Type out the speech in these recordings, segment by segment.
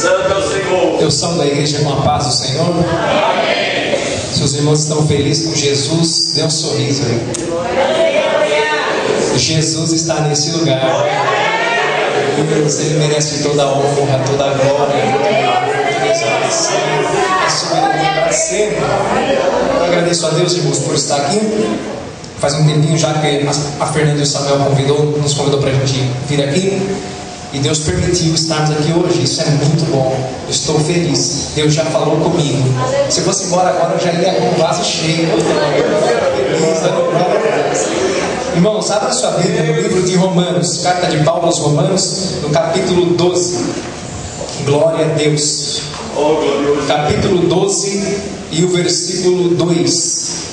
Santo é o Senhor. Eu salvo da igreja com a paz do Senhor. Amém. Se os irmãos estão felizes com Jesus, dê um sorriso aí. Jesus está nesse lugar. Deus, Ele merece toda a honra, toda a glória, a soberania para sempre. Eu agradeço a Deus, irmãos, por estar aqui. Faz um tempinho já que a Fernanda e o Samuel nos convidou para a gente vir aqui. E Deus permitiu estarmos aqui hoje. Isso é muito bom. Eu estou feliz. Deus já falou comigo. Se eu fosse embora agora, eu já ia com o vaso cheio. Irmãos, abra sua Bíblia no livro de Romanos, carta de Paulo aos Romanos, no capítulo 12. Glória a Deus. Capítulo 12 e o versículo 2.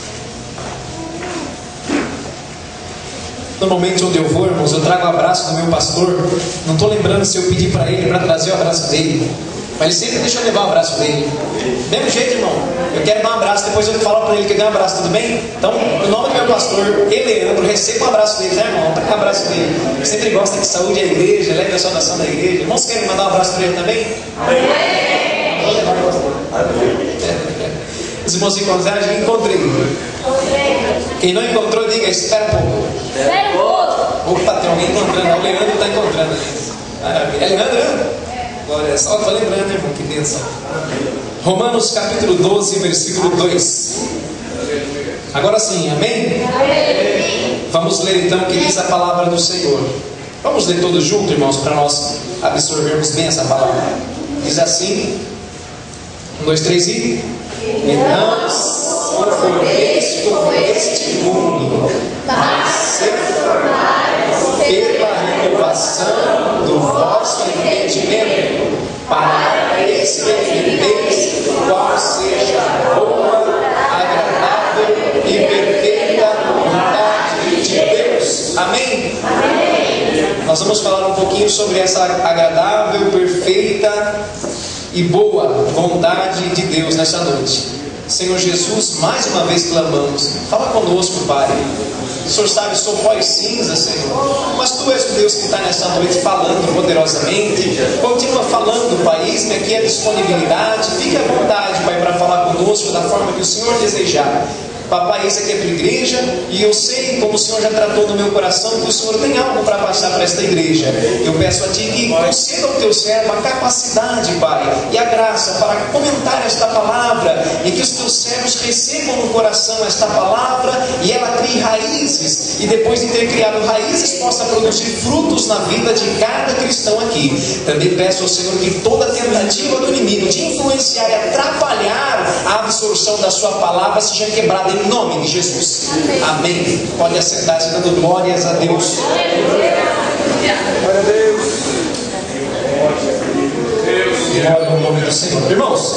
Normalmente onde eu vou, irmãos, eu trago o abraço do meu pastor. Não estou lembrando se eu pedi para ele para trazer o abraço dele, mas ele sempre deixa eu levar o abraço dele. Mesmo jeito, irmão, eu quero dar um abraço, depois eu falo para ele que eu dei um abraço, tudo bem? Então, no nome do meu pastor, Leandro, receba um abraço dele, né, irmão? Dá um abraço dele. Ele sempre gosta que saúde a igreja, leve a saudação da igreja. Irmãos, querem mandar um abraço para ele também? Vou levar o pastor. Os irmãos se encontraram, eu encontrei. Quem não encontrou, diga, espera um pouco. Espera um pouco. Opa, tem alguém encontrando. O Leandro está encontrando. Maravilha. É Leandro? Glória, só estou lembrando, irmão, que bênção. Romanos capítulo 12, versículo 2. Agora sim, amém? Vamos ler então o que diz a palavra do Senhor. Vamos ler todos juntos, irmãos, para nós absorvermos bem essa palavra. Diz assim: 1, 2, 3 e não se conformeis com este mundo, mas se formai pela renovação do vosso entendimento, para experimenteis qual seja a boa, agradável e perfeita vontade de Deus. Amém? Amém. Nós vamos falar um pouquinho sobre essa agradável, perfeita e boa vontade de Deus nessa noite. Senhor Jesus, mais uma vez clamamos, fala conosco, Pai. O Senhor sabe, sou pó e cinza, Senhor, mas Tu és o Deus que está nessa noite falando poderosamente. Continua falando, Pai, eis-me aqui a disponibilidade. Fique à vontade, Pai, para falar conosco da forma que o Senhor desejar. Papai, isso aqui é para a igreja, e eu sei, como o Senhor já tratou no meu coração, que o Senhor tem algo para passar para esta igreja. Eu peço a Ti que conceda ao Teu servo a capacidade, Pai, e a graça para comentar esta palavra, e que os Teus servos recebam no coração esta palavra, e ela crie raízes, e depois de ter criado raízes, possa produzir frutos na vida de cada cristão aqui. Também peço ao Senhor que toda tentativa do inimigo de influenciar e atrapalhar a absorção da Sua palavra seja quebrada em nome de Jesus. Amém. Pode assentar-se dando glórias a Deus. Glória a Deus. Glória ao nome do Senhor. Irmãos,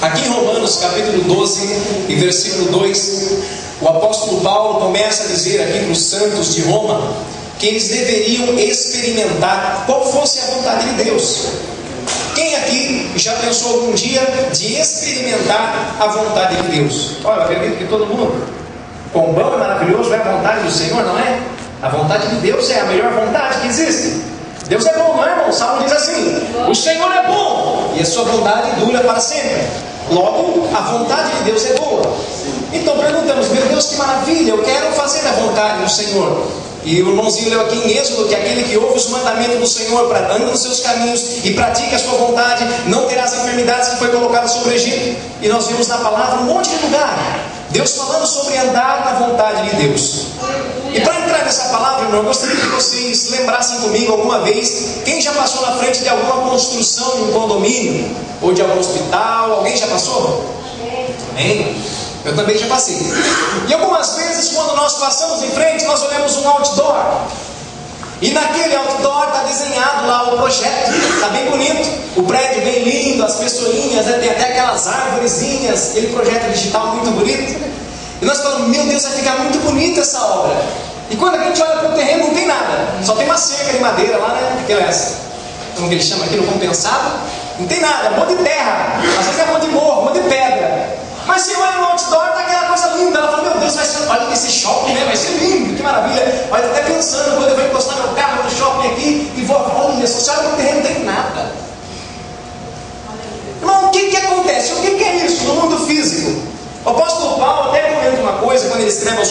aqui em Romanos capítulo 12 e versículo 2, o apóstolo Paulo começa a dizer aqui para os santos de Roma que eles deveriam experimentar qual fosse a vontade de Deus. Quem aqui já pensou algum dia de experimentar a vontade de Deus? Olha, eu acredito que todo mundo. Quão bom e maravilhoso é a vontade do Senhor, não é? A vontade de Deus é a melhor vontade que existe. Deus é bom, não é, irmão? O Salmo diz assim: o Senhor é bom e a sua bondade dura para sempre. Logo, a vontade de Deus é boa. Então perguntamos: meu Deus, que maravilha, eu quero fazer a vontade do Senhor. E o irmãozinho leu aqui em Êxodo que aquele que ouve os mandamentos do Senhor, anda nos seus caminhos e pratica a sua vontade, não terá as enfermidades que foi colocada sobre o Egito. E nós vimos na palavra um monte de lugar Deus falando sobre andar na vontade de Deus. E para entrar nessa palavra, irmão, eu gostaria que vocês lembrassem comigo alguma vez quem já passou na frente de alguma construção de um condomínio ou de algum hospital. Alguém já passou? Amém? Eu também já passei. E algumas vezes, quando nós passamos em frente, nós olhamos um outdoor. E naquele outdoor está desenhado lá o projeto. Está bem bonito. O prédio bem lindo, as pessoinhas, né? Tem até aquelas árvorezinhas. Aquele projeto digital muito bonito. E nós falamos: meu Deus, vai ficar muito bonita essa obra. E quando a gente olha para o terreno, não tem nada. Só tem uma cerca de madeira lá, né? Aquela, como que eles chamam aquilo, compensado. Não tem nada, um monte de terra. Às vezes é um monte de morro, um monte de pedra. Mas se olha no outdoor, está aquela coisa linda. Ela fala: meu Deus, vai ser, olha esse shopping, né? Vai ser lindo, que maravilha. Olha, até pensando, quando eu vou encostar meu carro no shopping aqui e vou, olha, se você olha no terreno, não tem nada.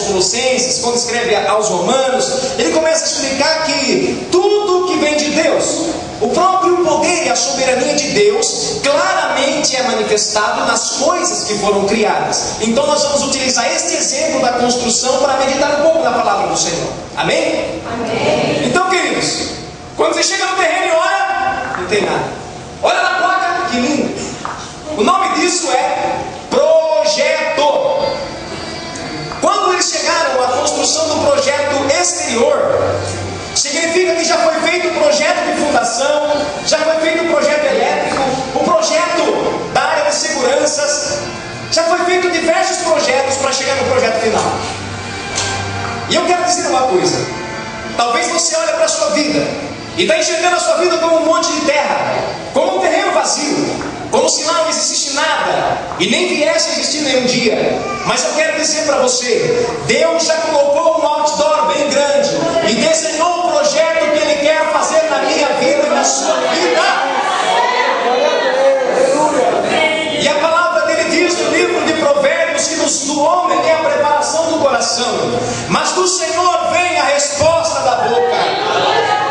Colossenses, quando escreve aos Romanos, ele começa a explicar que tudo que vem de Deus, o próprio poder e a soberania de Deus, claramente é manifestado nas coisas que foram criadas. Então nós vamos utilizar este exemplo da construção para meditar um pouco na palavra do Senhor. Amém? Amém. Então, queridos, quando você chega no terreno e olha, não tem nada. Olha na placa, que lindo. O nome disso é projeto. Quando eles chegaram à construção do projeto exterior, significa que já foi feito o projeto de fundação, já foi feito o projeto elétrico, o projeto da área de seguranças, já foi feito diversos projetos para chegar no projeto final. E eu quero dizer uma coisa: talvez você olhe para a sua vida e está enxergando a sua vida como um monte de terra, como um terreno vazio, como se lá não existisse nada e nem viesse a existir nenhum dia. Mas eu quero dizer para você, Deus já colocou um outdoor bem grande e desenhou um projeto que Ele quer fazer na minha vida e na sua vida. E a palavra dele diz no livro de Provérbios que do homem é a preparação do coração, mas do Senhor vem a resposta da boca.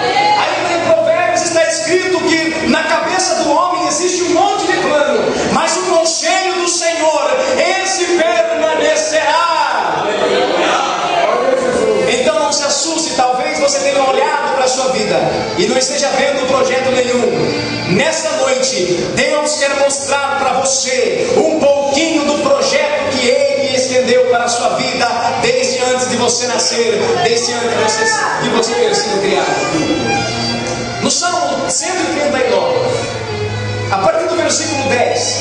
Ainda em Provérbios está escrito que na cabeça do homem existe um monte de plano, mas o conselho do Senhor, esse permanecerá. Então não se assuste, talvez você tenha olhado para a sua vida e não esteja vendo projeto nenhum. Nessa noite, Deus quer mostrar para você um pouquinho do projeto que Ele estendeu para a sua vida desde antes de você nascer, desde antes de você ter sido criado. No Salmo 139, a partir do versículo 10,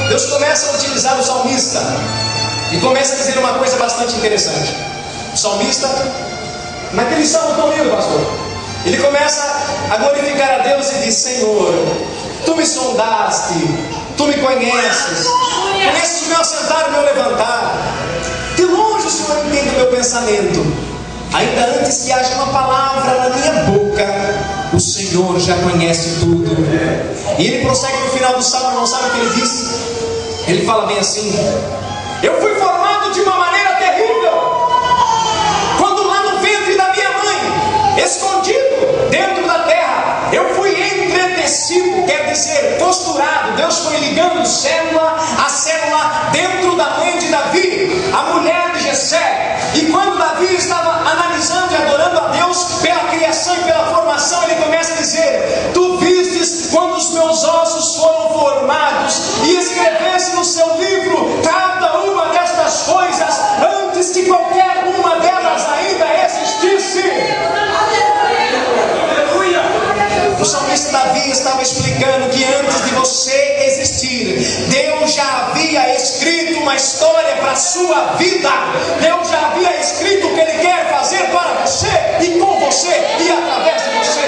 Deus começa a utilizar o salmista e começa a dizer uma coisa bastante interessante. O salmista, naquele salmo tão lindo, pastor, ele começa a glorificar a Deus e diz: Senhor, Tu me sondaste, Tu me conheces o meu assentar e o meu levantar. De longe o Senhor entende o meu pensamento. Ainda antes que haja uma palavra na minha boca, o Senhor já conhece tudo. E ele prossegue no final do salmo, não sabe o que ele diz? Ele fala bem assim: eu fui formado de uma maneira terrível, quando lá no ventre da minha mãe, escondido dentro da terra, eu fui entretecido, quer dizer, costurado. Deus foi ligando célula a célula dentro da mãe de Davi, a mulher de Jessé. E quando Davi estava analisando e adorando a Deus pela criação e pela formação, ele começa a dizer: Tu vistes quando os meus ossos foram formados e escreveste no seu livro cada uma destas coisas antes que qualquer uma delas ainda existisse. O salmista Davi estava explicando que antes de você existir, Deus já havia escrito uma história para a sua vida. Deus já havia escrito o que Ele quer fazer para você e com você e através de você.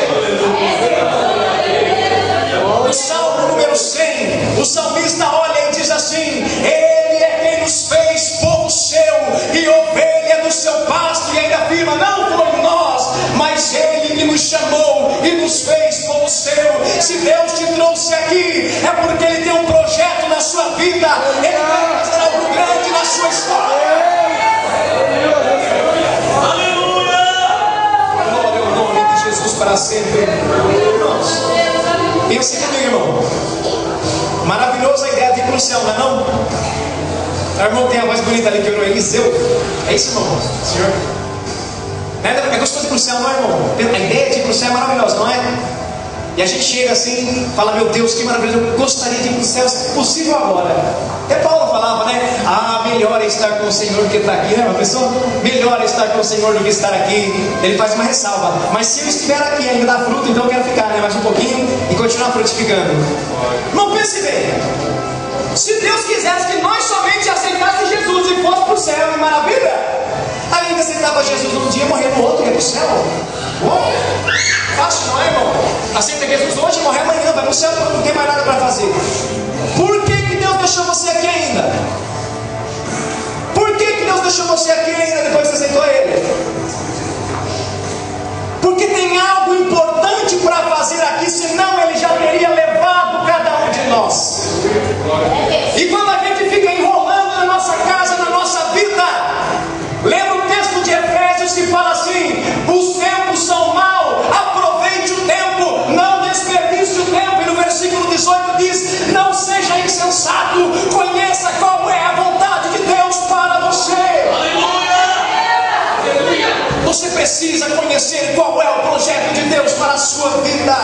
No Salmo número 100, o salmista olha e diz assim: Ele é quem nos fez povo seu e ovelha do seu pasto. E ainda afirma: não foi nós, mas Ele que nos chamou e nos fez povo seu. Se Deus te trouxe aqui, é porque Ele tem um projeto na sua vida. Ele vai fazer algo grande na sua história. Aleluia! Glória ao nome de Jesus para sempre. Irmãos, pense comigo, irmão. Maravilhosa a ideia de ir para o céu, não é não? O irmão tem a voz bonita ali que orou, Eliseu. É isso, irmão? Senhor? É gostoso ir para o céu, não é, irmão? A ideia de ir para o céu é maravilhosa, não é? E a gente chega assim, fala: meu Deus, que maravilha, eu gostaria de ir para o céu, se possível agora. Até Paulo falava, né? Melhor é estar com o Senhor do que estar aqui, né, uma pessoa? Melhor é estar com o Senhor do que estar aqui. Ele faz uma ressalva: mas se eu estiver aqui ainda dá fruto, então eu quero ficar, né, mais um pouquinho e continuar frutificando. Não pense bem, se Deus quisesse que nós somente aceitássemos Jesus e fosse para o céu, é maravilha. Ainda aceitava Jesus num dia, morrer no outro, ia para o céu. Fácil, não é, irmão? Aceita Jesus hoje, morrer amanhã, vai para o céu, não tem mais nada para fazer. Por que Deus deixou você aqui ainda? Por que Deus deixou você aqui ainda depois que você aceitou Ele? Porque tem algo importante para fazer aqui, senão Ele já teria levado cada um de nós. E quando a gente fica enrolando na nossa casa, na nossa vida, lembra o texto sua vida.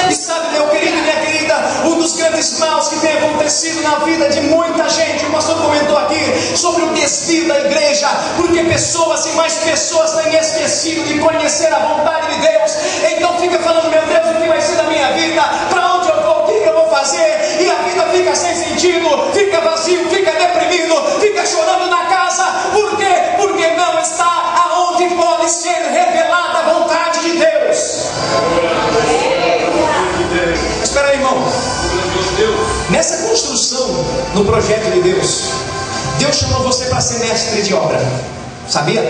E sabe, meu querido e minha querida, um dos grandes maus que tem acontecido na vida de muita gente, o pastor comentou aqui sobre o desvio da igreja, porque pessoas e mais pessoas têm esquecido de conhecer a vontade de Deus. Então fica falando: meu Deus, o que vai ser da minha vida? Para onde eu vou? O que eu vou fazer? E a vida fica sem sentido, fica vazio, fica deprimido, fica chorando na casa. Por quê? Porque não está aonde pode ser revelada a vontade de Deus. Mas espera aí, irmão. Nessa construção, no projeto de Deus, Deus chamou você para ser mestre de obra. Sabia?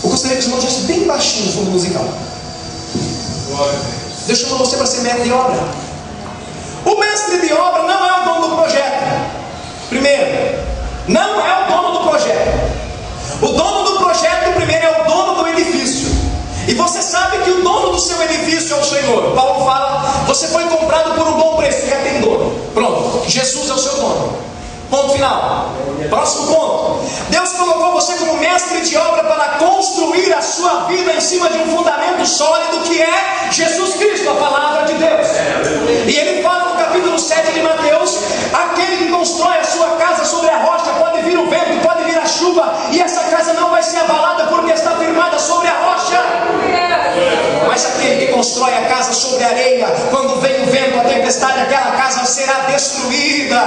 Eu gostaria que os irmãos dissessem bem baixinho no fundo musical. Deus chamou você para ser mestre de obra. O mestre de obra não é o dono do projeto. Primeiro, não é o dono do projeto. O dono do projeto, primeiro, é o dono do edifício. E você sabe que o dono do seu edifício é o Senhor. Paulo fala: você foi comprado por um bom preço, já tem dono. Pronto, Jesus é o seu dono. Ponto final. Próximo ponto. Deus colocou você como mestre de obra para construir a sua vida em cima de um fundamento sólido, que é Jesus Cristo, a palavra de Deus. E ele fala no capítulo 7 de Mateus: aquele que constrói a sua casa sobre a rocha, pode vir o vento, pode vir a chuva, e essa casa não vai ser abalada, porque está firmada sobre a rocha. Mas aquele que constrói a casa sobre a areia, quando vem o vento, a tempestade, aquela casa será destruída.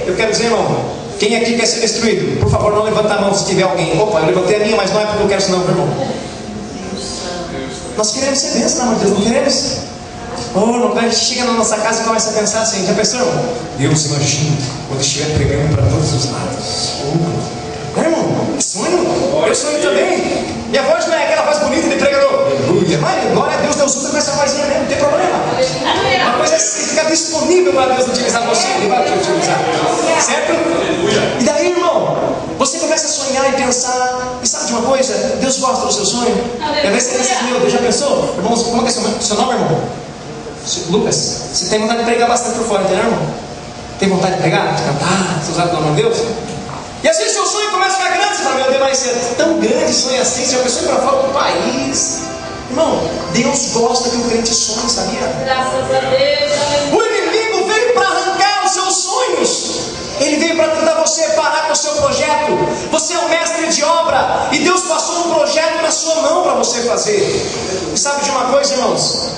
Eu quero dizer, irmão, quem aqui quer ser destruído? Por favor, não levanta a mão se tiver alguém. Opa, eu levantei a minha, mas não é porque eu quero isso não, meu irmão. Nós queremos ser bênçãos, pelo amor de Deus, não queremos? Oh, a gente chega na nossa casa e começa a pensar assim: já pensou, irmão? Deus, imagina quando estiver pregando para todos os lados. Irmão, sonho? Eu sonho também. Minha voz não é aquela voz bonita de pregador. Aleluia. Mas glória a Deus, Deus usa com essa vozinha mesmo, não tem problema. Uma coisa é ficar disponível para Deus utilizar você, Ele vai te utilizar. Certo? E daí, irmão, você começa a sonhar e pensar. E sabe de uma coisa? Deus gosta do seu sonho. E às vezes você pensa: meu Deus, já pensou? Irmão, como é que é seu nome, irmão? Lucas. Você tem vontade de pregar bastante por fora, entendeu, irmão? Tem vontade de pregar? De cantar? Ser usado pelo amor de Deus? E às vezes seu sonho começa a ficar grande. Você fala: meu Deus, vai ser tão grande sonho assim. Você já pensou em ir para fora do país? Irmão, Deus gosta que o crente sonhe, sabia? Graças a Deus. O inimigo veio para arrancar os seus sonhos. Ele veio para tentar você parar com o seu projeto. Você é um mestre de obra, e Deus passou um projeto na sua mão para você fazer. E sabe de uma coisa, irmãos?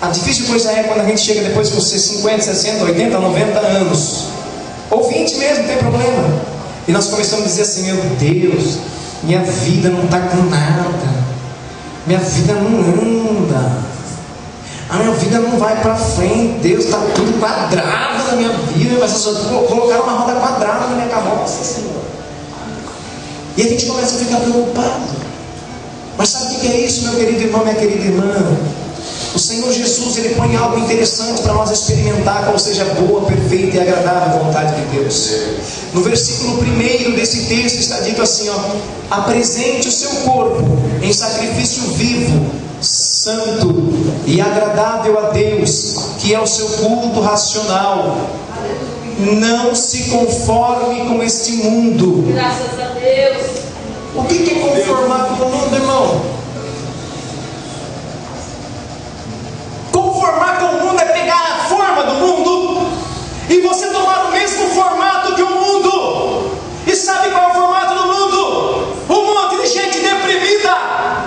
A difícil coisa é quando a gente chega depois com 50, 60, 80, 90 anos, ou 20 mesmo, não tem problema. E nós começamos a dizer assim: meu Deus, minha vida não está com nada, minha vida não anda, a minha vida não vai para frente, Deus, está tudo quadrado na minha vida, mas só colocaram uma roda quadrada na minha carroça, Senhor. E a gente começa a ficar preocupado. Mas sabe o que é isso, meu querido irmão, minha querida irmã? O Senhor Jesus, Ele põe algo interessante para nós experimentar, qual seja a boa, perfeita e agradável vontade de Deus. No versículo 1 desse texto está dito assim, ó: apresente o seu corpo em sacrifício vivo, santo e agradável a Deus, que é o seu culto racional. Não se conforme com este mundo. Graças a Deus. O que é conformar com o mundo, irmão? Conformar com o mundo é pegar a forma do mundo e você tomar o mesmo formato que o mundo. E sabe qual é o formato do mundo? Um monte de gente deprimida,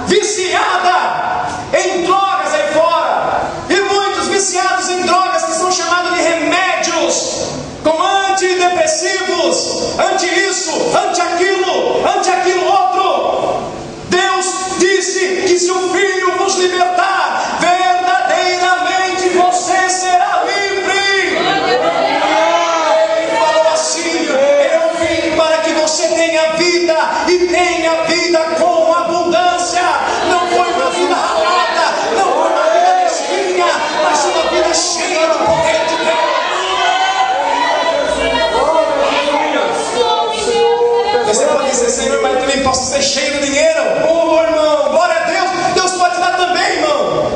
viciada em drogas aí fora, e muitos viciados em drogas que são chamados de remédios, com antidepressivos, anti isso, anti aquilo outro. Deus disse que se o Filho vos libertar, verdadeiramente você será livre. Ele falou assim: eu vim para que você tenha vida e tenha vida com abundância. Não foi uma vida ralada, não foi uma vida de espinha, mas uma vida cheia do poder de Deus. Você pode dizer: Senhor, mas eu também posso ser cheio de dinheiro. Oh, irmão, glória a Deus. Deus pode dar também, irmão.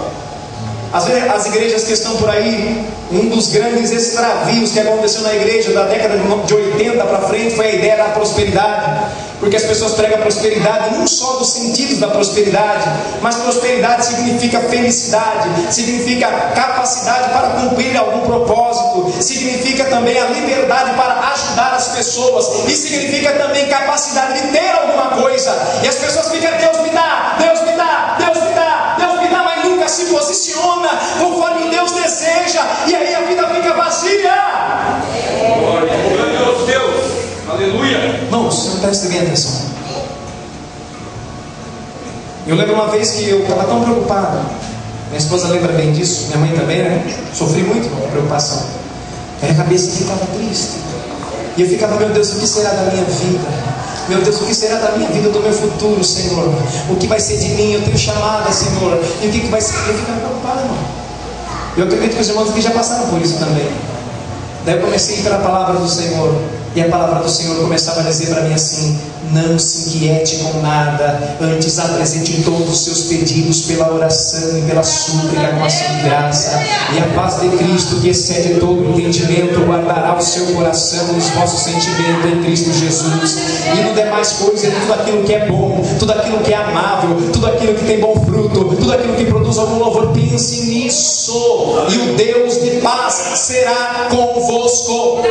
As igrejas que estão por aí, um dos grandes extravios que aconteceu na igreja da década de 80 para frente foi a ideia da prosperidade. Porque as pessoas pregam a prosperidade não só dos sentidos da prosperidade, mas prosperidade significa felicidade, significa capacidade para cumprir algum propósito, significa também a liberdade para ajudar as pessoas, e significa também capacidade de ter alguma coisa. E as pessoas ficam: Deus me dá, Deus me dá, Deus me dá, Deus me dá, mas nunca se posiciona conforme Deus deseja, e aí a vida fica vazia. Glória a Deus. Aleluia. Irmãos, prestem bem atenção. Eu lembro uma vez que eu estava tão preocupado. Minha esposa lembra bem disso, minha mãe também, né? Sofri muito com a preocupação. Minha cabeça ficava triste. E eu ficava: meu Deus, o que será da minha vida? Meu Deus, o que será da minha vida, do meu futuro, Senhor? O que vai ser de mim? Eu tenho chamada, Senhor. E o que vai ser? Eu ficava preocupado, irmão. Eu acredito que os irmãos aqui já passaram por isso também. Daí eu comecei a ir pela palavra do Senhor. E a palavra do Senhor começava a dizer para mim assim: não se inquiete com nada, antes apresente todos os seus pedidos pela oração e pela súplica com ação de graça, e a paz de Cristo, que excede todo entendimento, guardará o seu coração e os vossos sentimentos em Cristo Jesus. E no demais coisas, tudo aquilo que é bom, tudo aquilo que é amável, tudo aquilo que tem bom fruto, tudo aquilo que produz algum louvor, pense nisso, e o Deus de paz será convosco.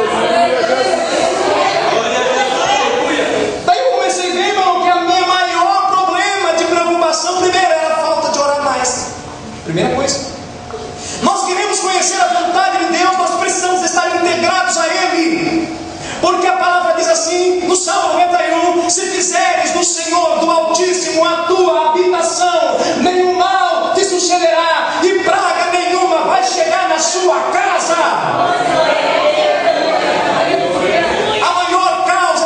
Daí eu comecei a ver, irmão, que a minha maior problema de preocupação, primeiro, era a falta de orar mais. Primeira coisa. Nós queremos conhecer a vontade de Deus, nós precisamos estar integrados a Ele. Porque a palavra diz assim, no Salmo 91, se fizeres do Senhor, do Altíssimo, a tua habitação, nenhum mal te sucederá, e praga nenhuma vai chegar na sua casa.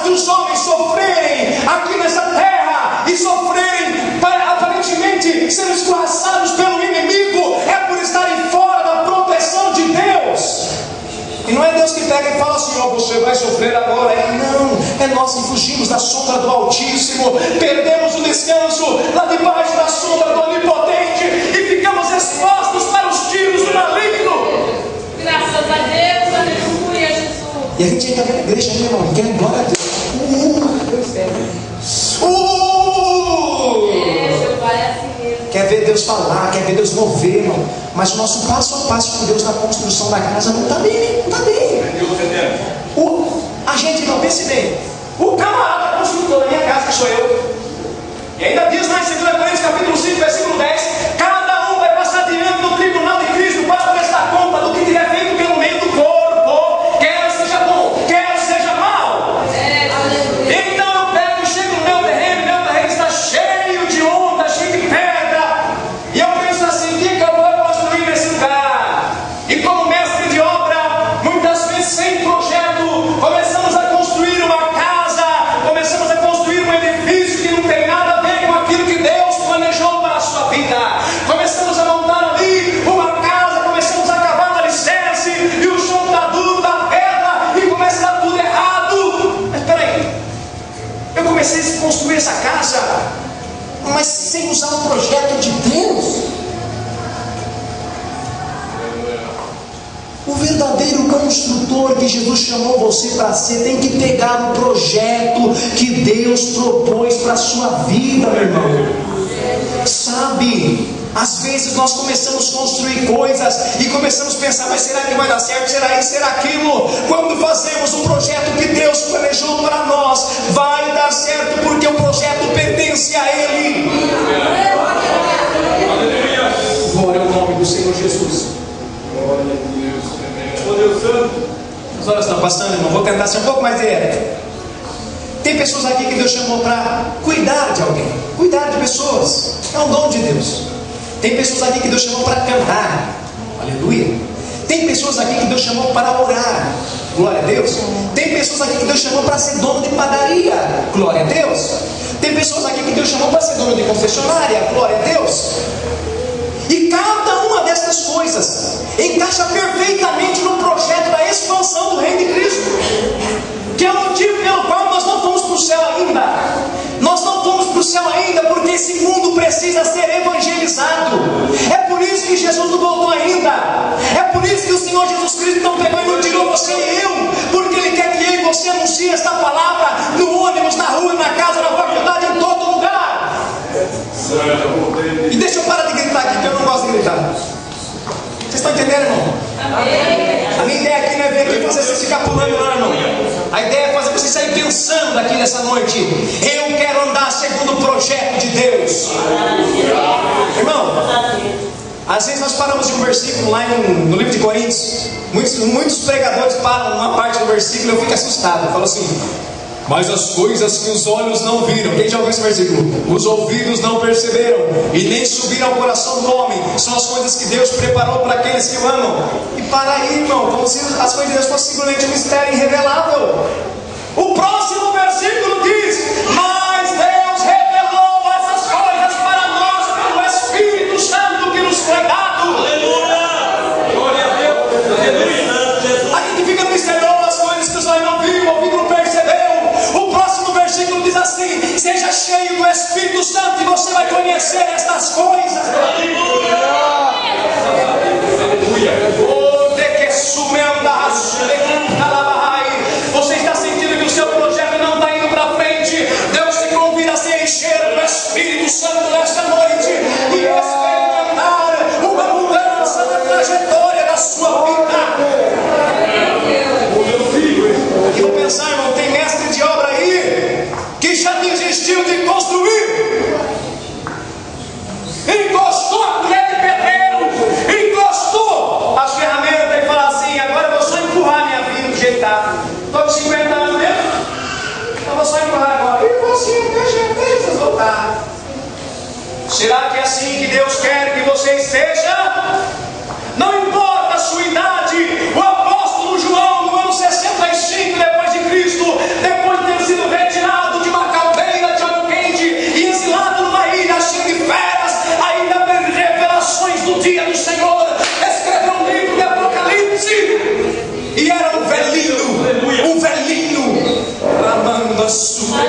Os homens sofrerem aqui nessa terra e sofrerem para aparentemente serem escorraçados pelo inimigo é por estarem fora da proteção de Deus. E não é Deus que pega e fala assim: ó, você vai sofrer agora. Não, é nós que fugimos da sombra do Altíssimo, perdemos o descanso lá debaixo da sombra do Onipotente e ficamos expostos para os tiros do maligno. Graças a Deus, aleluia, Jesus. E a gente ainda vem na igreja, né, irmão? Quer glória a Deus. Quer ver Deus falar, quer ver Deus mover, irmão. Mas o nosso passo a passo com Deus na construção da casa não está bem, não está bem. A gente não pensa bem. O camarada construtor da minha casa, que sou eu, e ainda diz lá em 2 Coríntios capítulo 5, versículo 10: cada um vai passar diante do tribunal de Cristo para prestar conta do que tiver feito pelo meio do corpo, quer seja bom, quer seja mal. Então eu pego e chego no meu terreno está cheio de onda, cheio de pedra, e eu penso assim: o que eu vou construir nesse lugar? E como mestre de obra, muitas vezes sem projeto, começamos a construir uma casa, começamos a construir um edifício que não tem nada a ver com aquilo que Deus planejou para a sua vida. Começamos a montar ali uma casa, começamos a cavar o alicerce, e o chão está duro da pedra, e começa a dar tudo errado. Mas peraí, eu comecei a construir essa casa, mas sem usar o projeto de Deus. O verdadeiro construtor que Jesus chamou você para ser tem que pegar o projeto que Deus propôs para a sua vida, meu irmão. Sabe, às vezes nós começamos a construir coisas e começamos a pensar: mas será que vai dar certo? Será isso? Será aquilo? Quando fazemos o projeto que Deus planejou para nós, vai dar certo, porque o projeto pertence a Ele. Glória ao nome do Senhor Jesus. Glória a Deus. Deus Santo. As horas estão passando, irmão. Vou tentar ser um pouco mais direto. Tem pessoas aqui que Deus chamou para cuidar de alguém, cuidar de pessoas. É um dom de Deus. Tem pessoas aqui que Deus chamou para cantar. Aleluia. Tem pessoas aqui que Deus chamou para orar. Glória a Deus. Tem pessoas aqui que Deus chamou para ser dono de padaria. Glória a Deus. Tem pessoas aqui que Deus chamou para ser dono de confessionária. Glória a Deus. E cada uma dessas coisas encaixa perfeitamente no projeto da expansão do reino de Cristo, que é o motivo pelo qual nós não fomos para o céu ainda. Nós não fomos para o céu ainda porque esse mundo precisa ser evangelizado. É por isso que Jesus não voltou ainda. É por isso que o Senhor Jesus Cristo não pegou e não tirou você e eu, porque Ele quer que eu e você você anuncia esta palavra no ônibus, na rua, na casa, na faculdade, em todo lugar. E deixa eu parar de gritar aqui, que eu não gosto de gritar. Vocês estão entendendo, irmão? A minha ideia aqui não é vir aqui fazer você ficar pulando lá, irmão. A ideia é fazer você sair pensando aqui nessa noite. Eu quero andar segundo o projeto de Deus. Irmão, às vezes nós paramos de um versículo lá no livro de Coríntios. Muitos pregadores param numa parte do versículo e eu fico assustado. Eu falo assim: mas as coisas que os olhos não viram, quem já ouviu esse versículo? Os ouvidos não perceberam e nem subiram ao coração do homem, são as coisas que Deus preparou para aqueles que o amam. E para aí, irmão, como se as coisas de Deus fossem simplesmente um mistério irrevelável. O próximo versículo diz: mas Deus revelou essas coisas para nós pelo Espírito Santo que nos foi dado. Aleluia! Glória a Deus! Aleluia! A gente fica misteriando as coisas que os olhos não viram, o ouvido não percebeu. O próximo versículo diz assim: seja cheio do Espírito Santo e você vai conhecer estas coisas. Aleluia! Você está sentindo que o seu projeto não está indo para frente? Deus te convida a se encher do Espírito Santo nesta noite e experimentar uma mudança na trajetória da sua vida. E vou pensar, irmão, tem mestre de obra aí que já desistiu de construir. Encostou a colher de pedreiro, encostou as ferramentas e fala assim: agora eu vou só empurrar minha vida do jeito que está. Estou com 50 anos mesmo, então vou só empurrar agora. E vou assim até Jesus voltar. Será que é assim que Deus quer que você esteja? Não importa a sua idade. O apóstolo João, no ano 65 depois de Cristo, depois de ter sido retirado de uma caldeira de água quente e exilado numa ilha cheia de feras, ainda teve revelações do dia do Senhor, escreveu um livro de Apocalipse. E era um velhinho, ramando a sua.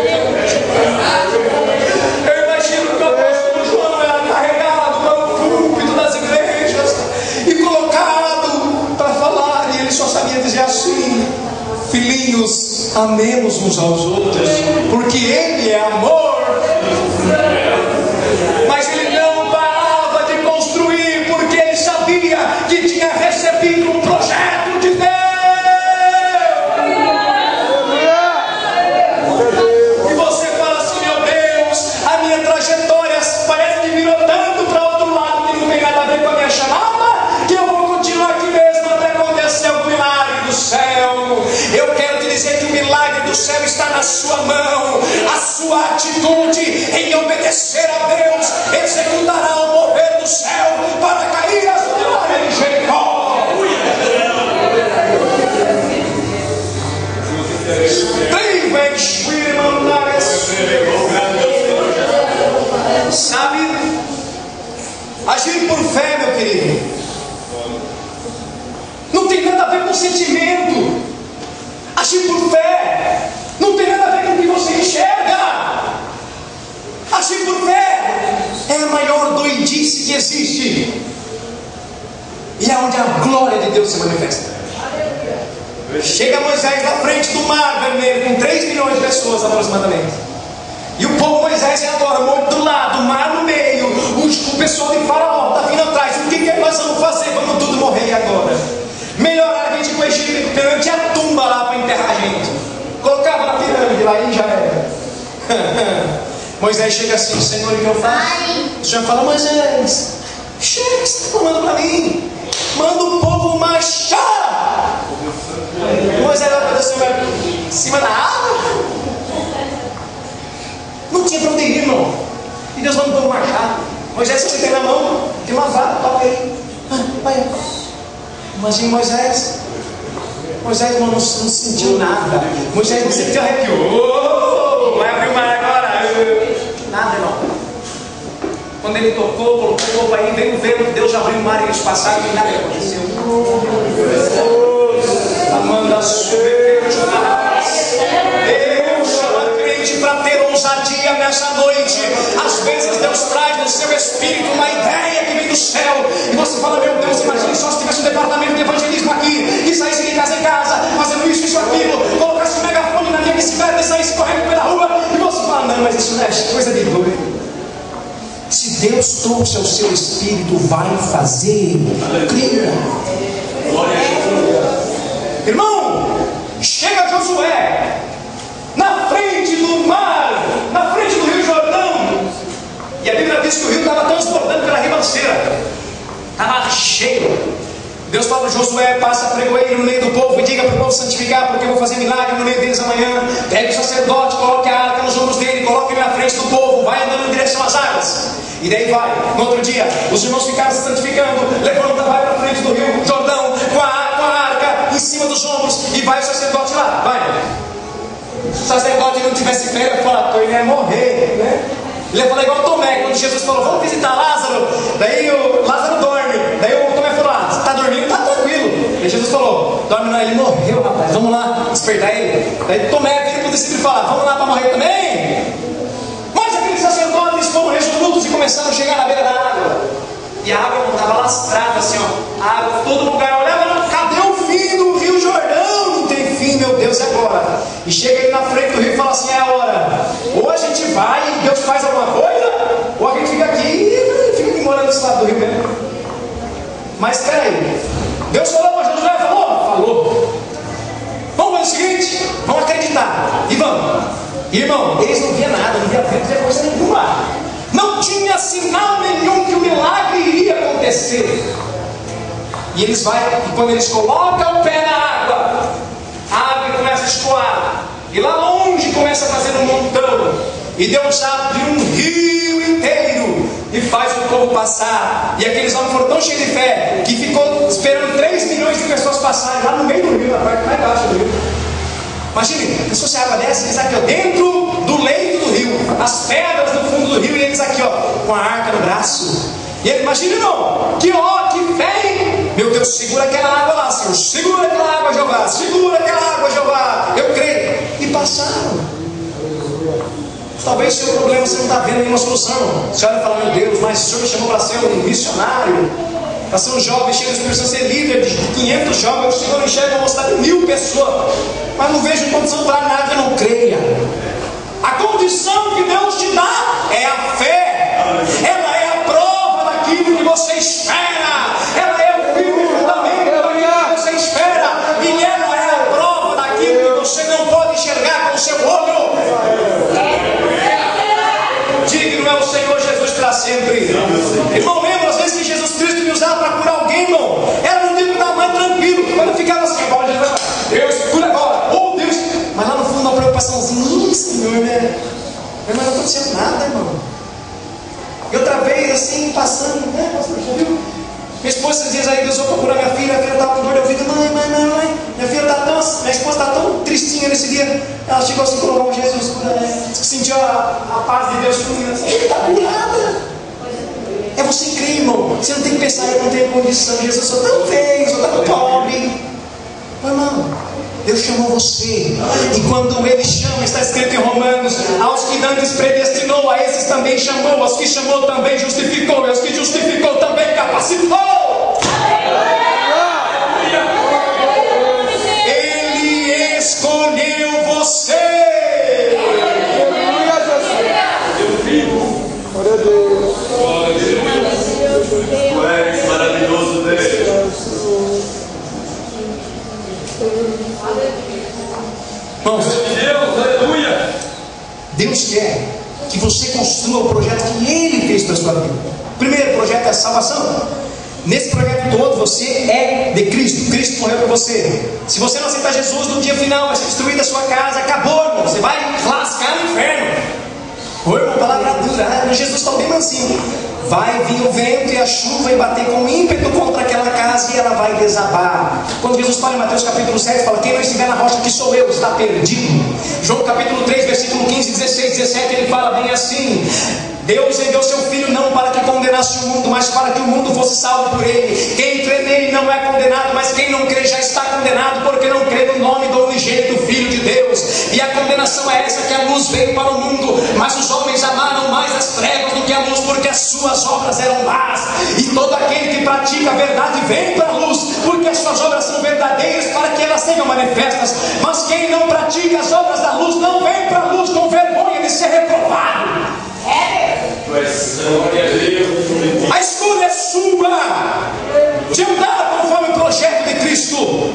Eu imagino que o apóstolo João era carregado para o púlpito das igrejas e colocado para falar, e ele só sabia dizer assim: filhinhos, amemos uns aos outros, porque Ele é amor. Mas ele não parava de construir, porque ele sabia que tinha recebido um projeto de Deus. E você fala assim: meu Deus, a minha trajetória parece que virou tanto para outro lado que não tem nada a ver com a minha chamada, que eu vou continuar aqui mesmo até acontecer o milagre do céu. Eu quero te dizer que o milagre do céu está na sua mão. A sua atitude em obedecer a Deus executará o mover do céu para cair as muralhas de Jericó. Sabe, agir por fé, meu querido, não tem nada a ver com sentimento. Agir por fé não tem nada a ver com o que você enxerga. Agir por fé é a maior doidice que existe, e é onde a glória de Deus se manifesta. Chega Moisés na frente do mar vermelho com 3 milhões de pessoas aproximadamente, e o povo Moisés adora, morto do lado, o mar no meio, o pessoal de Faraó está vindo atrás. O que nós vamos fazer? Vamos tudo morrer agora. Melhor a gente ir para o Egito, porque não tinha tumba lá para enterrar a gente. Colocava na pirâmide lá e já era. Moisés chega assim: Senhor, o que eu faço? O Senhor fala: Moisés, chega, o que você está falando para mim? Manda o povo marchar. Moisés vai fazer assim, em cima da água. Não tinha para onde ir, irmão. E Deus manda o povo marchar. Moisés, você tem na mão, tem uma vara, toca aí. Vai. Imagina Moisés, irmão, não sentiu nada. Moisés não sentiu arrepio. Vai abrir o mar agora. Nada, irmão. Quando ele tocou, colocou o povo aí, veio o vento, Deus já abriu o mar e eles passaram e nada aconteceu. Amanda Deus chama crente para ter ousadia nessa noite. Às vezes Deus traz no seu espírito uma ideia que vem do céu, e você fala: meu Deus, imagine só se tivesse um departamento de evangelismo aqui, e saísse de casa em casa, fazendo isso, aquilo, colocasse um megafone correndo pela rua, e você fala: não, mas isso não é coisa de doido. Se Deus trouxe ao seu espírito, vai fazer. Creia. Irmão, chega Josué na frente do mar, na frente do Rio Jordão, e a Bíblia diz que o rio estava transbordando pela ribanceira, estava cheio. Deus fala a Josué: passa pregoeiro no meio do povo e diga para o povo santificar, porque eu vou fazer milagre no meio deles amanhã. Pegue o sacerdote, coloque a arca nos ombros dele, coloque ele na frente do povo, vai andando em direção às águas. E daí vai. No outro dia, os irmãos ficaram se santificando, levanta, vai para frente do rio Jordão, com a arca em cima dos ombros, e vai o sacerdote lá, vai. Se o sacerdote não tivesse fé, ele fala: ele ia morrer, né? Ele ia falar igual Tomé, quando Jesus falou: vamos visitar Lázaro. Daí o Lázaro dorme. Daí o Tomé falou: está dormindo? Está tranquilo. Daí Jesus falou: dorme não, ele morreu, rapaz, vamos lá despertar ele. Daí Tomé vira para o discípulo e fala: vamos lá para morrer também? Mas aqueles sacerdotes foram resolutos e começaram a chegar na beira da água. E a água não estava lastrada assim, ó. A água por todo lugar. Olhava: cadê o fim do Rio Jordão? Não tem fim, meu Deus, é agora. E chega ele na frente do rio e fala assim: é a hora. Ou a gente vai e Deus faz alguma coisa, ou a gente fica aqui e fica aqui morando nesse lado do rio mesmo. Mas espera aí, Deus falou para Josué? Falou. Vamos fazer o seguinte: vamos acreditar e vamos. Irmão, eles não viam nada, não via vento, não via coisa nenhuma. Não tinha sinal nenhum que o milagre iria acontecer. E eles vão, e quando eles colocam o pé na água, a água começa a escoar. E lá longe começa a fazer um montão. E Deus abre um rio inteiro e faz o povo passar. E aqueles homens foram tão cheios de fé que ficou esperando 3 milhões de pessoas passarem lá no meio do rio, na parte mais baixa do rio. Imagine, se fosse água dessa, eles aqui, ó, dentro do leito do rio, as pedras no fundo do rio, e eles aqui, ó, com a arca no braço. E ele, imagina, irmão, que fé, hein? Meu Deus, segura aquela água lá, Senhor, segura aquela água, Jeová, segura aquela água, Jeová, eu creio. E passaram. Talvez o seu problema você não está vendo nenhuma solução. Você olha e fala: meu Deus, mas o Senhor me chamou para ser um missionário, para ser um jovem cheio de Espírito Santo, ser líder de 500 jovens. O Senhor enxerga uma mocidade de 1000 pessoas, mas não vejo condição para nada. Não creia. A condição que Deus te dá é a fé. Ela é a prova daquilo que você espera. Ela é o firme fundamento daquilo que você espera. E ela é a prova daquilo que você não pode enxergar com o seu olho. Digno é o Senhor Jesus para sempre. Irmão, lembra às vezes que Jesus Cristo me usava para curar alguém, irmão? Era um dia que estava mais tranquilo. Quando eu ficava assim: Deus, cura agora. Oh, Deus. Mas lá no fundo uma preocupaçãozinha: Senhor, né? Mas não aconteceu nada, irmão. E outra vez assim, passando, né? Pastor, já viu? Minha esposa esses dias aí, Deus, eu vou procurar minha filha estava com dor de ouvido. Mãe, minha filha está tão, minha esposa está tão tristinha nesse dia. Ela chegou assim, falou: Jesus, cura ela. Sentiu a paz de Deus fluindo assim. Ele está curada. É você crer, irmão. Você não tem que pensar: eu não tenho condição. Jesus, eu sou tão feio, eu sou tão pobre. Mas, irmão, Deus chamou você. E quando Ele chama, está escrito em Romanos: aos que antes predestinou, a esses também chamou. Aos que chamou também justificou. E aos que justificou também capacitou. Ele escolheu você. Glória a Deus. Glória a Deus. Tu és maravilhoso, Deus. Irmãos, aleluia. Deus quer que você construa o projeto que Ele fez para a sua vida. O primeiro projeto é a salvação. Nesse projeto todo você é de Cristo. Cristo morreu por você. Se você não aceitar Jesus, no dia final vai ser destruída a sua casa. Acabou, irmão. Você vai lascar no inferno. Ô, irmão, palavra dura. Mas Jesus está bem mansinho. Vai vir o vento e a chuva e bater com ímpeto contra aquela casa e ela vai desabar. Quando Jesus fala em Mateus capítulo 7, fala: quem não estiver na rocha que sou eu, está perdido. João capítulo 3, versículo 15, 16, 17, ele fala bem assim: Deus enviou seu Filho não para que condenasse o mundo, mas para que o mundo fosse salvo por ele. Quem crê nele não é condenado, mas quem não crê já está condenado, porque não crê no nome do unigênito Filho de Deus. E a condenação é essa, que a luz veio para o mundo, mas os homens amaram mais as trevas do que a luz, porque as suas obras eram más. E todo aquele que pratica a verdade vem para a luz, porque as suas obras são verdadeiras, para que elas sejam manifestas. Mas quem não pratica as obras da luz não vem para a luz, A escolha é sua de andar conforme o projeto de Cristo.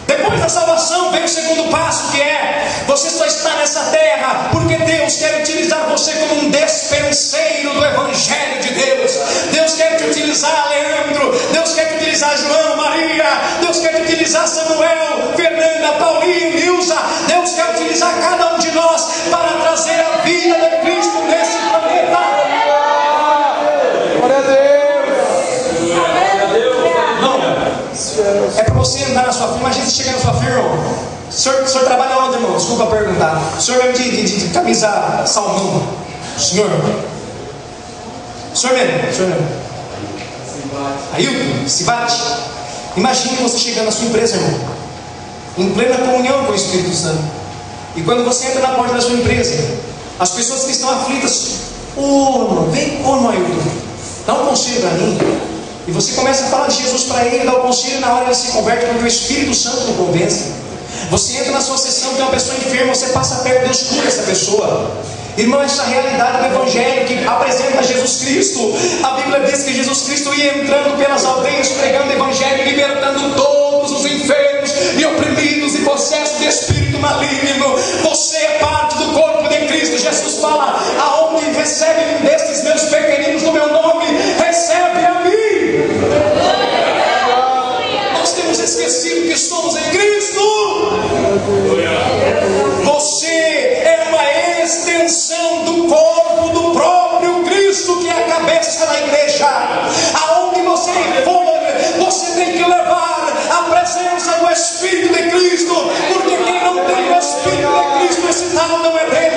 Depois da salvação vem o segundo passo, que é: você só está nessa terra porque Deus quer utilizar você como um despenseiro do Evangelho de Deus. Deus quer te utilizar, Leandro. Deus quer te utilizar, João, Maria. Deus quer te utilizar, Samuel, Fernanda, Paulinho, Nilza. Deus quer utilizar cada um de nós para trazer a vida de Cristo nesse planeta. Glória a Deus. Não, é para você andar na sua firma. Imagina você chegar na sua firma. O senhor trabalha onde, irmão? Desculpa perguntar. O senhor é de camisa salmão. O senhor mesmo. Ailton, Sivate. Imagine você chegando na sua empresa, irmão, em plena comunhão com o Espírito Santo. E quando você entra na porta da sua empresa, as pessoas que estão aflitas: irmão, vem, irmão Ailton, dá um conselho para mim. E você começa a falar de Jesus para ele, dá o conselho, e na hora ele se converte porque o Espírito Santo o convence. Você entra na sua sessão, tem uma pessoa enferma, você passa perto, Deus cura essa pessoa. Irmão, essa realidade do Evangelho que apresenta Jesus Cristo. A Bíblia diz que Jesus Cristo ia entrando pelas aldeias, pregando o Evangelho, libertando todos os enfermos e oprimidos e possessos de espírito maligno. Você é parte do corpo de Cristo. Jesus fala: aonde recebe um destes meus pequeninos no meu nome, recebe a mim. Nós temos esquecido que somos em Cristo. Você é uma extensão do corpo do próprio Cristo, que é a cabeça da igreja. Aonde você for, você tem que levar a presença do Espírito de Cristo, porque quem não tem o Espírito de Cristo, esse tal não é dele.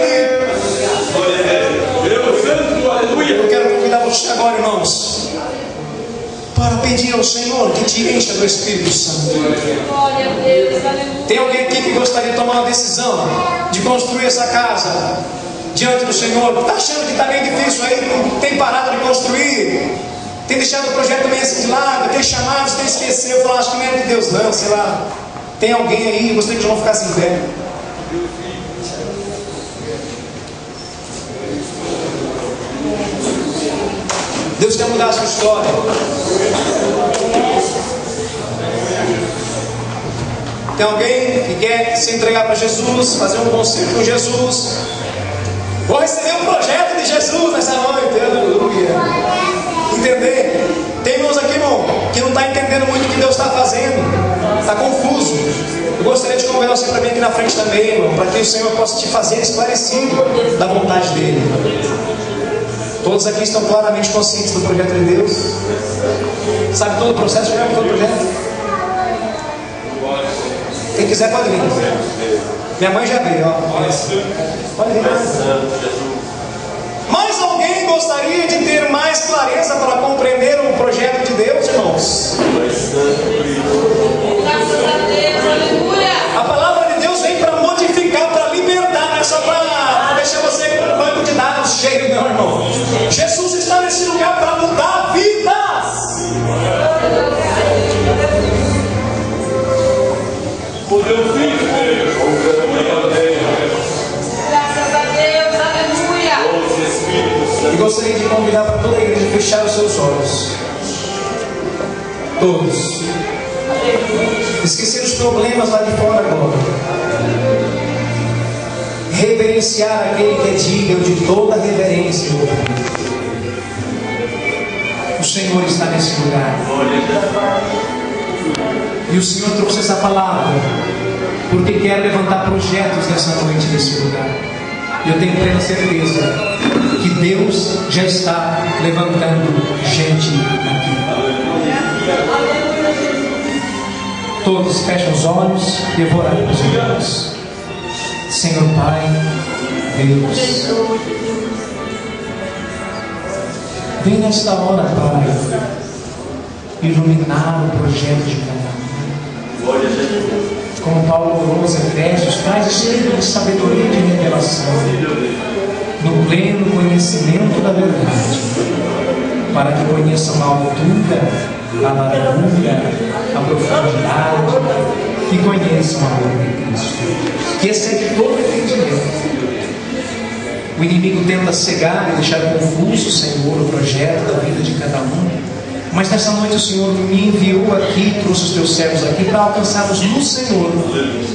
Eu quero convidar você agora, irmãos, para pedir ao Senhor que te encha do Espírito Santo. Glória a Deus, aleluia. Tem alguém aqui que gostaria de tomar uma decisão de construir essa casa diante do Senhor? Está achando que está meio difícil aí, tem parado de construir, tem deixado o projeto meio assim de lado, tem chamado, tem esquecido. Eu falo: acho que não é de Deus não, sei lá. Tem alguém aí, eu gostaria que os irmãos ficassem em pé. Deus quer mudar a sua história. Tem alguém que quer se entregar para Jesus, fazer um concerto com Jesus? Vou receber um projeto de Jesus nessa noite, aleluia. Entender? Tem irmãos aqui, irmão, que não está entendendo muito o que Deus está fazendo, está confuso. Eu gostaria de convidar você para vir aqui na frente também, irmão, para que o Senhor possa te fazer esclarecido da vontade dele. Todos aqui estão claramente conscientes do projeto de Deus. Sabe todo o processo, já todo o projeto? Quem quiser pode vir. Minha mãe já veio, ó. Pode vir. Mas alguém gostaria de ter mais clareza para compreender o projeto de Deus, irmãos? Graças a Deus, aleluia. A palavra de Deus vem para modificar, para libertar, não é só para deixar você com um banco de dados cheio, meu irmão. Jesus está nesse lugar para mudar vidas. Graças a Deus, aleluia. E gostaria de convidar para toda a igreja a fechar os seus olhos. Todos. Esquecer os problemas lá de fora agora. Reverenciar aquele que é digno de toda reverência. O Senhor está nesse lugar. E o Senhor trouxe essa palavra porque quer levantar projetos nessa noite nesse lugar. E eu tenho plena certeza que Deus já está levantando gente aqui. Todos fecham os olhos e eu vou orar pelos irmãos. Senhor Pai, Deus, vem nesta hora, Pai, iluminar o projeto de cada um. Como Paulo orou aos Efésios, traz espírito de sabedoria e de revelação, no pleno conhecimento da verdade, para que conheçam a altura, a largura, a profundidade, que conheçam o amor de Cristo, que excede todo entendimento, O inimigo tenta cegar e deixar confuso, Senhor, o projeto da vida de cada um. Mas nessa noite o Senhor me enviou aqui, trouxe os teus servos aqui para alcançarmos no Senhor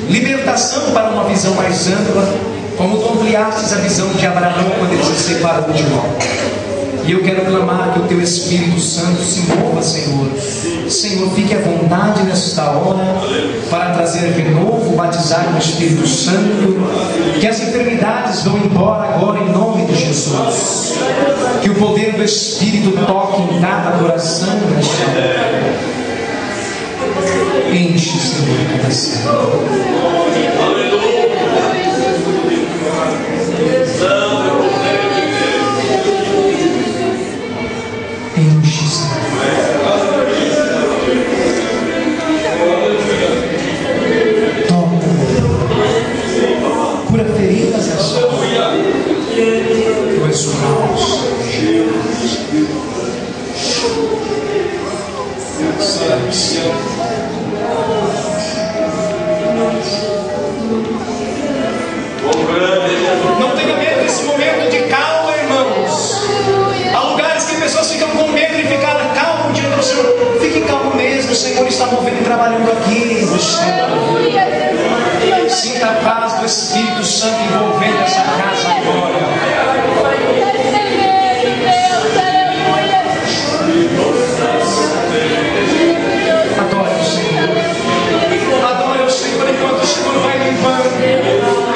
libertação para uma visão mais ampla, como tu ampliastes a visão de Abraão quando ele se separou de Ló. E eu quero clamar que o teu Espírito Santo se mova, Senhor. Senhor, fique à vontade nesta hora para trazer renovo, batizar no Espírito Santo. Que as enfermidades vão embora agora em nome de Jesus. Que o poder do Espírito toque em cada coração nesta hora. Enche, Senhor, cada célula. Enche, Senhor. Toca. Cura feridas nessa hora. Tu és o caos. Não tenha medo desse momento de calma, irmãos. Há lugares que pessoas ficam com medo de ficar calmo diante do Senhor. Fique calmo mesmo, o Senhor está movendo e trabalhando aqui no Senhor. Sinta a paz do Espírito Santo envolvendo essa casa agora. Adore o Senhor. Adore o Senhor enquanto o Senhor vai limpando,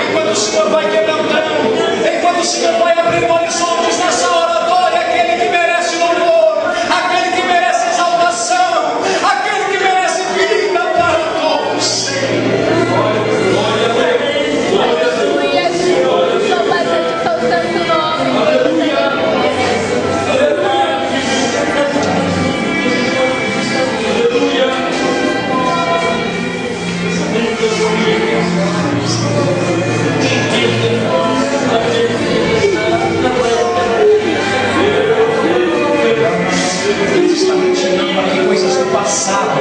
enquanto o Senhor vai quebrantando, enquanto o Senhor vai abrindo horizontes nessa hora. Adore aquele que merece louvor, aquele que merece exaltação, aquele que merece vida para todos. Glória a Deus. Glória a Deus. Só vai ser o santo nome. Ele está retirando aqui coisas do passado.